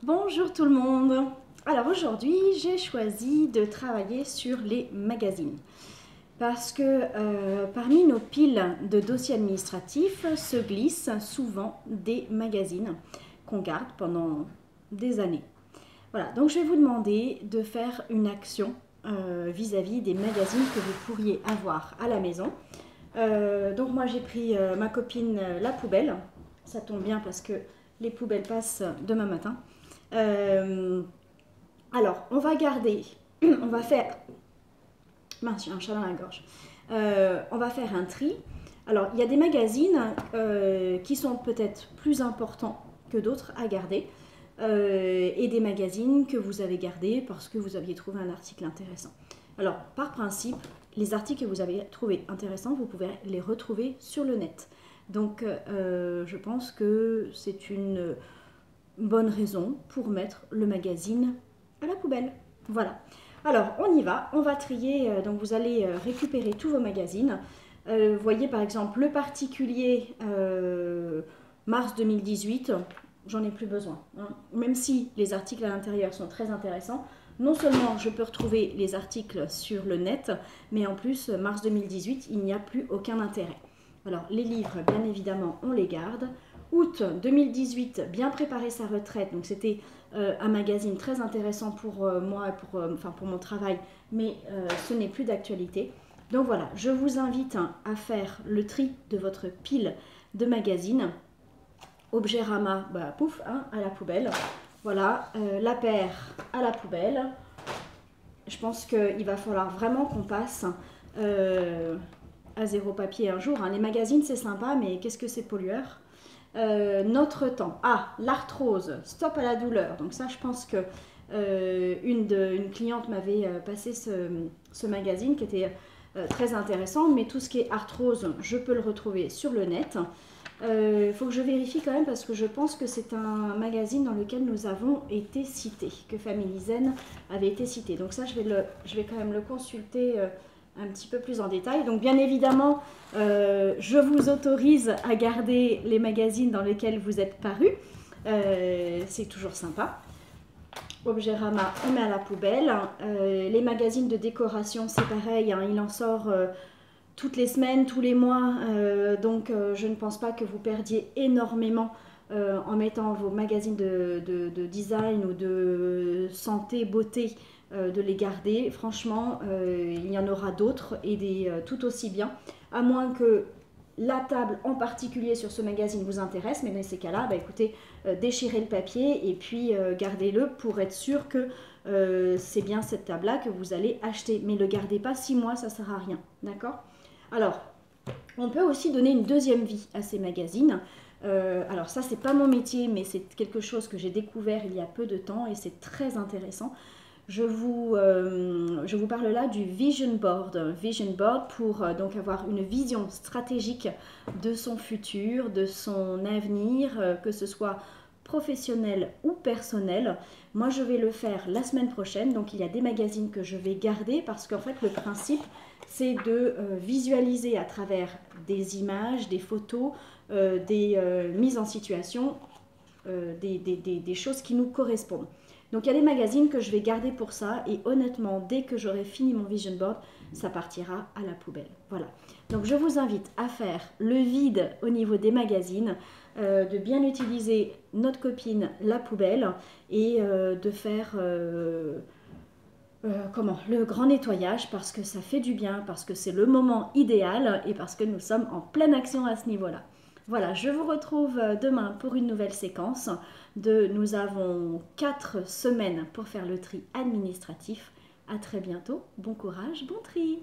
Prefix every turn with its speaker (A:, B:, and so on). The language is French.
A: Bonjour tout le monde. Alors aujourd'hui, j'ai choisi de travailler sur les magazines parce que parmi nos piles de dossiers administratifs se glissent souvent des magazines qu'on garde pendant des années. Voilà, donc je vais vous demander de faire une action vis-à-vis des magazines que vous pourriez avoir à la maison. Donc moi j'ai pris ma copine la poubelle. Ça tombe bien parce que les poubelles passent demain matin. Euh, alors, on va garder, on va faire, mince, j'ai un chat dans la gorge. On va faire un tri. Alors, il y a des magazines qui sont peut-être plus importants que d'autres à garder. Et des magazines que vous avez gardés parce que vous aviez trouvé un article intéressant. Alors, par principe, les articles que vous avez trouvés intéressants, vous pouvez les retrouver sur le net. Donc, je pense que c'est une bonne raison pour mettre le magazine à la poubelle. Voilà. Alors, on y va. On va trier. Donc, vous allez récupérer tous vos magazines. Vous voyez, par exemple, le particulier mars 2018. J'en ai plus besoin. Hein. Même si les articles à l'intérieur sont très intéressants, non seulement je peux retrouver les articles sur le net, mais en plus, mars 2018, il n'y a plus aucun intérêt. Alors, les livres, bien évidemment, on les garde. Août 2018, bien préparer sa retraite. Donc, c'était un magazine très intéressant pour moi et pour mon travail, mais ce n'est plus d'actualité. Donc voilà, je vous invite à faire le tri de votre pile de magazines. Objet-rama, bah, pouf, hein, à la poubelle. Voilà, la paire à la poubelle. Je pense qu'il va falloir vraiment qu'on passe à zéro papier un jour. Hein. Les magazines, c'est sympa, mais qu'est-ce que c'est pollueur? Notre temps. Ah, l'arthrose, stop à la douleur. Donc ça, je pense que une cliente m'avait passé ce magazine qui était très intéressant, mais tout ce qui est arthrose, je peux le retrouver sur le net. Il faut que je vérifie quand même parce que je pense que c'est un magazine dans lequel nous avons été cités, que Family Zen avait été cité. Donc ça, je vais quand même le consulter un petit peu plus en détail. Donc bien évidemment, je vous autorise à garder les magazines dans lesquels vous êtes parus. C'est toujours sympa. Objet-rama, on met à la poubelle. Les magazines de décoration, c'est pareil, hein, il en sort toutes les semaines, tous les mois. Donc je ne pense pas que vous perdiez énormément en mettant vos magazines de design ou de santé, beauté, de les garder. Franchement, il y en aura d'autres et tout aussi bien. À moins que la table en particulier sur ce magazine vous intéresse, mais dans ces cas-là, bah, écoutez, déchirez le papier et puis gardez-le pour être sûr que c'est bien cette table-là que vous allez acheter. Mais ne le gardez pas 6 mois, ça ne sert à rien. D'accord ? Alors, on peut aussi donner une deuxième vie à ces magazines. Alors ça, c'est pas mon métier, mais c'est quelque chose que j'ai découvert il y a peu de temps et c'est très intéressant. Je vous parle là du Vision Board. Vision Board pour donc avoir une vision stratégique de son futur, de son avenir, que ce soit professionnel ou personnel. Moi, je vais le faire la semaine prochaine. Donc, il y a des magazines que je vais garder parce qu'en fait, le principe, c'est de visualiser à travers des images, des photos, des mises en situation, des choses qui nous correspondent. Donc il y a des magazines que je vais garder pour ça et honnêtement, dès que j'aurai fini mon vision board, ça partira à la poubelle. Voilà. Donc je vous invite à faire le vide au niveau des magazines, de bien utiliser notre copine la poubelle et de faire le grand nettoyage parce que ça fait du bien, parce que c'est le moment idéal et parce que nous sommes en pleine action à ce niveau-là. Voilà, je vous retrouve demain pour une nouvelle séquence. Nous avons 4 semaines pour faire le tri administratif. À très bientôt, bon courage, bon tri!